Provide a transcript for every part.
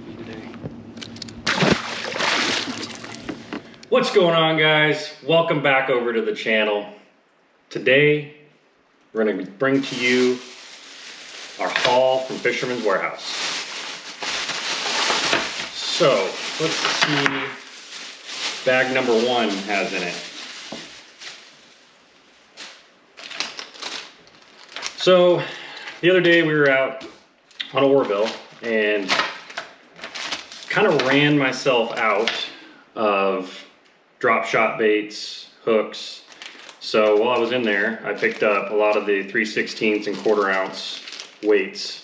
me today. What's going on, guys? Welcome back over to the channel. Today we're going to bring to you our haul from Fisherman's Warehouse. So let's see, bag number 1 has in it. So the other day we were out on Orville and kind of ran myself out of drop shot baits, hooks. So while I was in there, I picked up a lot of the 3/16 and 1/4 ounce weights.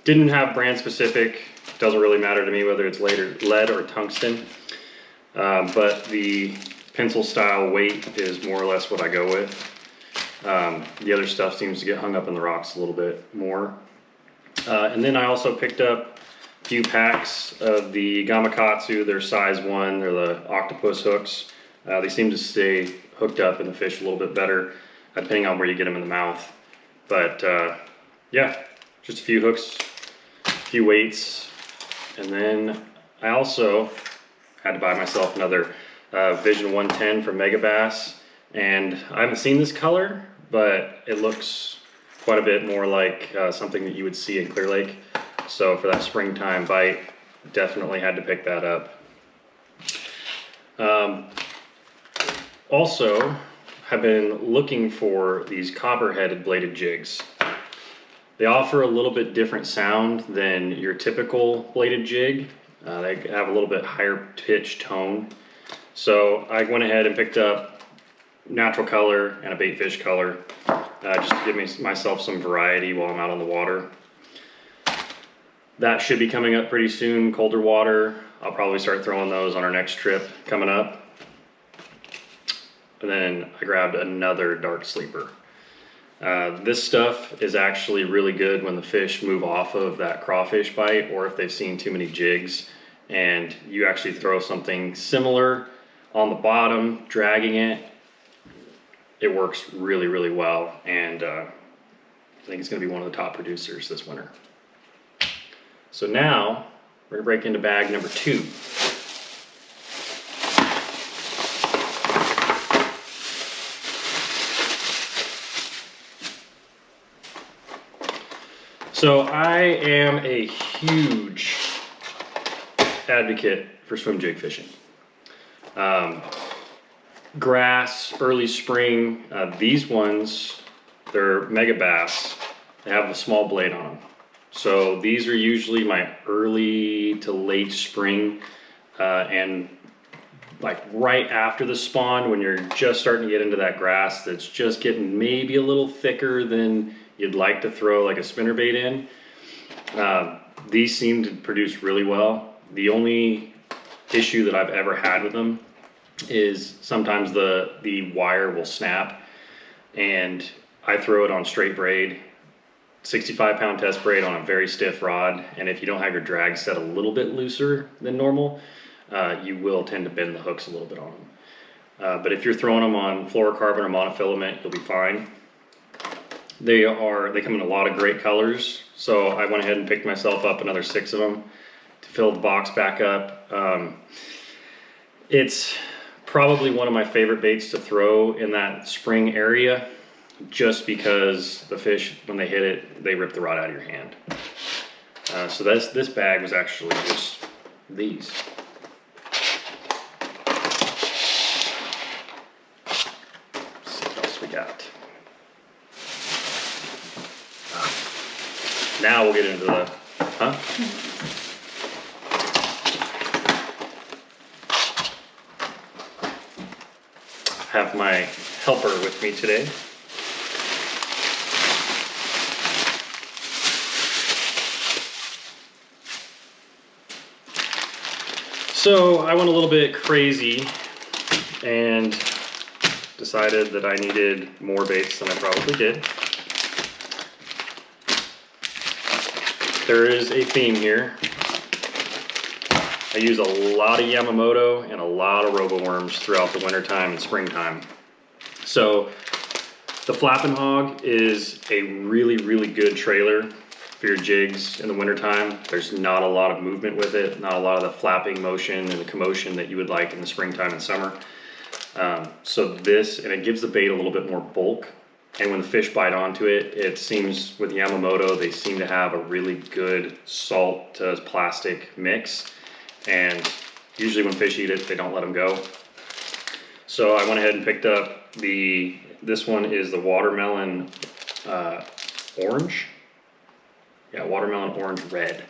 Didn't have brand specific, doesn't really matter to me whether it's lead or tungsten. But the pencil style weight is more or less what I go with. The other stuff seems to get hung up in the rocks a little bit more. And then I also picked up a few packs of the Gamakatsu. They're size 1, they're the octopus hooks. They seem to stay hooked up in the fish a little bit better, depending on where you get them in the mouth. But yeah, just a few hooks, a few weights. And then I also had to buy myself another Vision 110 from Megabass. And I haven't seen this color, but it looks quite a bit more like something that you would see in Clear Lake. So for that springtime bite, definitely had to pick that up. Also, have been looking for these copper-headed bladed jigs. They offer a little bit different sound than your typical bladed jig. They have a little bit higher pitch tone. So I went ahead and picked up natural color and a bait fish color, just to give myself some variety while I'm out on the water. That should be coming up pretty soon, colder water. I'll probably start throwing those on our next trip coming up. And then I grabbed another dark sleeper. This stuff is actually really good when the fish move off of that crawfish bite, or if they've seen too many jigs and you actually throw something similar on the bottom, dragging it. It works really, really well, and I think it's going to be one of the top producers this winter. So now we're going to break into bag number 2. So I am a huge advocate for swim jig fishing. Grass, early spring, these ones, they're Megabass. They have a small blade on them. So these are usually my early to late spring, and like right after the spawn, when you're just starting to get into that grass that's just getting maybe a little thicker than you'd like to throw like a spinnerbait in. These seem to produce really well. The only issue that I've ever had with them is sometimes the wire will snap, and I throw it on straight braid, 65-pound test braid on a very stiff rod, and if you don't have your drag set a little bit looser than normal, you will tend to bend the hooks a little bit on them. But if you're throwing them on fluorocarbon or monofilament, you'll be fine. They come in a lot of great colors, so I went ahead and picked myself up another 6 of them to fill the box back up. It's probably one of my favorite baits to throw in that spring area, just because the fish, when they hit it, they rip the rod out of your hand. So this bag was actually just these. Let's see what else we got. Now we'll get into the, have my helper with me today. So I went a little bit crazy and decided that I needed more baits than I probably did. There is a theme here. I use a lot of Yamamoto and a lot of Roboworms throughout the wintertime and springtime. So the Flappin' Hog is a really, really good trailer for your jigs in the wintertime. There's not a lot of movement with it, not a lot of the flapping motion and the commotion that you would like in the springtime and summer. So this, and it gives the bait a little bit more bulk. And when the fish bite onto it, it seems with Yamamoto, they seem to have a really good salt to plastic mix. And usually when fish eat it, they don't let them go. So I went ahead and picked up this one is the watermelon orange. Yeah, watermelon orange red.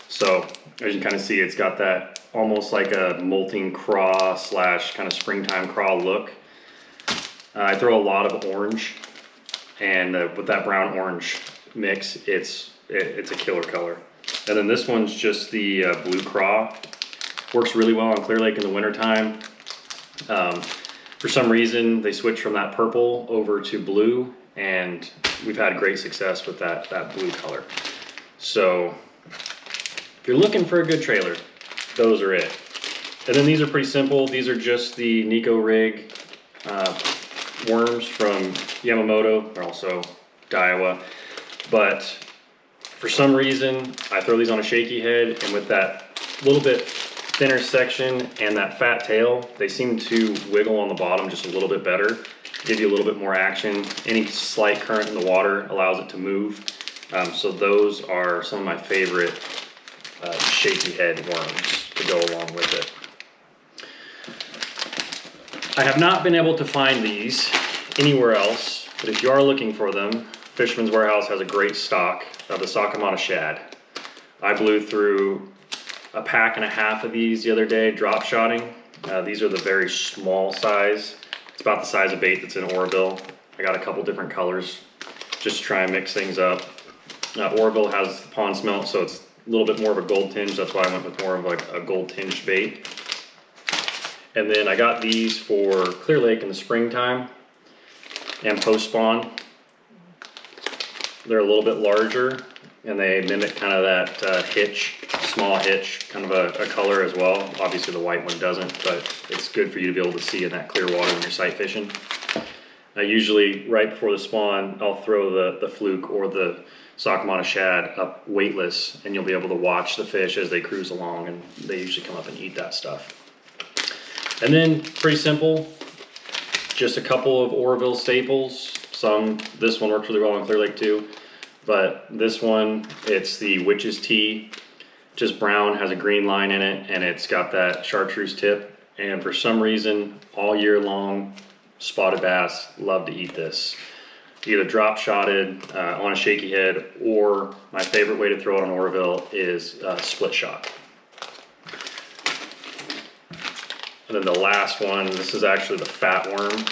So as you can kind of see, it's got that almost like a molting craw slash kind of springtime craw look. I throw a lot of orange, and with that brown orange mix, it's a killer color. And then this one's just the blue craw. Works really well on Clear Lake in the wintertime. For some reason, they switched from that purple over to blue, and we've had great success with that blue color. So if you're looking for a good trailer, those are it. And then these are pretty simple. These are just the Nico Rig worms from Yamamoto. They're also Daiwa. But for some reason, I throw these on a shaky head, and with that little bit thinner section and that fat tail, they seem to wiggle on the bottom just a little bit better, give you a little bit more action. Any slight current in the water allows it to move. So those are some of my favorite shaky head worms to go along with it. I have not been able to find these anywhere else, but if you are looking for them, Fisherman's Warehouse has a great stock of the Sakamata shad. I blew through a pack and a half of these the other day drop shotting. These are the very small size. It's about the size of bait that's in Oroville. I got a couple different colors just to try and mix things up. Oroville has the pond smelt, so it's a little bit more of a gold tinge. That's why I went with more of like a gold tinged bait. And then I got these for Clear Lake in the springtime and post spawn. They're a little bit larger, and they mimic kind of that hitch, small hitch, kind of a color as well. Obviously the white one doesn't, but it's good for you to be able to see in that clear water when you're sight fishing. Usually right before the spawn, I'll throw the fluke or the Sakamata shad up weightless, and you'll be able to watch the fish as they cruise along, and they usually come up and eat that stuff. And then pretty simple, just a couple of Oroville staples. This one works really well on Clear Lake too, but this one, it's the Witch's Tea, just brown, has a green line in it, and it's got that chartreuse tip. And for some reason, all year long, spotted bass love to eat this. Either drop shotted on a shaky head, or my favorite way to throw it on Oroville is split shot. And then the last one, this is actually the fat worm.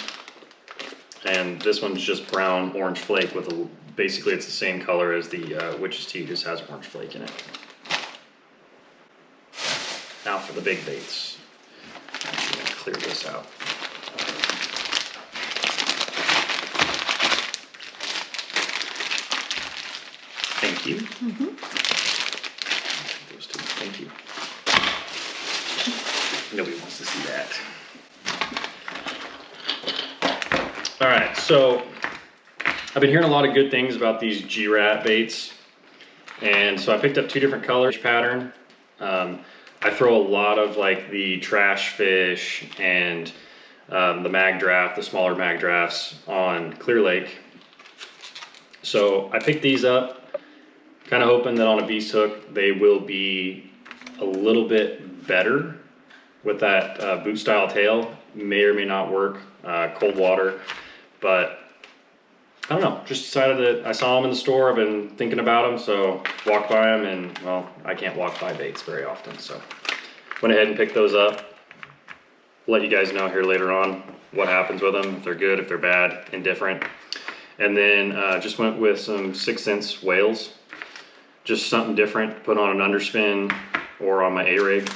And this one's just brown orange flake with basically it's the same color as the Witch's Tea, just has orange flake in it. Now for the big baits. I'm actually gonna clear this out. Thank you. Those two, thank you. Nobody wants to see that. All right, so I've been hearing a lot of good things about these G-Rat baits, and so I picked up two different colors pattern. I throw a lot of like the trash fish and the mag draft, the smaller mag drafts on Clear Lake. So I picked these up, kind of hoping that on a beast hook they will be a little bit better with that boot style tail. May or may not work, cold water, but I don't know, just decided that I saw them in the store. I've been thinking about them, so walked by them, and well, I can't walk by baits very often, so went ahead and picked those up. Let you guys know here later on what happens with them, if they're good, if they're bad, indifferent. And then just went with some 6-cents whales, just something different to put on an underspin or on my A-rig.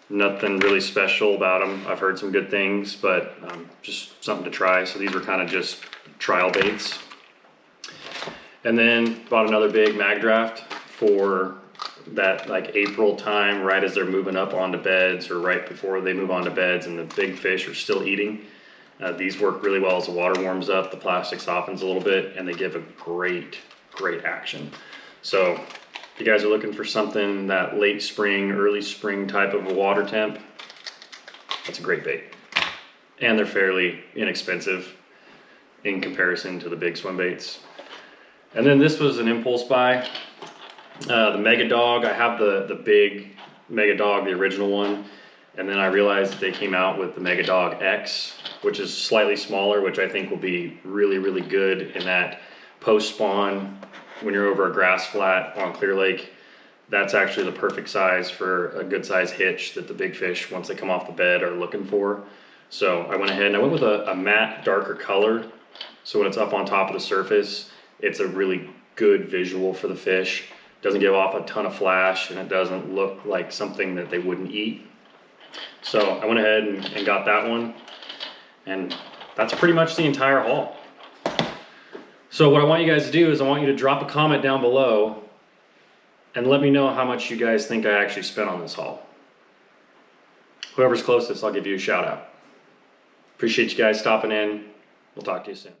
Nothing really special about them. I've heard some good things, but just something to try. So these were kind of just trial baits. And then bought another big mag draft for that like April time, right as they're moving up onto beds or right before they move onto beds and the big fish are still eating. These work really well as the water warms up, the plastic softens a little bit, and they give a great action. So if you guys are looking for something that late spring, early spring type of a water temp, that's a great bait. And they're fairly inexpensive in comparison to the big swim baits. And then this was an impulse buy. The Mega Dog, I have the big Mega Dog, the original one. And then I realized they came out with the Mega Dog X, which is slightly smaller, which I think will be really, really good in that post spawn when you're over a grass flat on Clear Lake. That's actually the perfect size for a good size hitch that the big fish, once they come off the bed, are looking for. So I went ahead and I went with a matte, darker color. So when it's up on top of the surface, it's a really good visual for the fish. Doesn't give off a ton of flash, and it doesn't look like something that they wouldn't eat. So I went ahead and got that one, and that's pretty much the entire haul. So what I want you guys to do is I want you to drop a comment down below and let me know how much you guys think I actually spent on this haul. Whoever's closest, I'll give you a shout out. Appreciate you guys stopping in. We'll talk to you soon.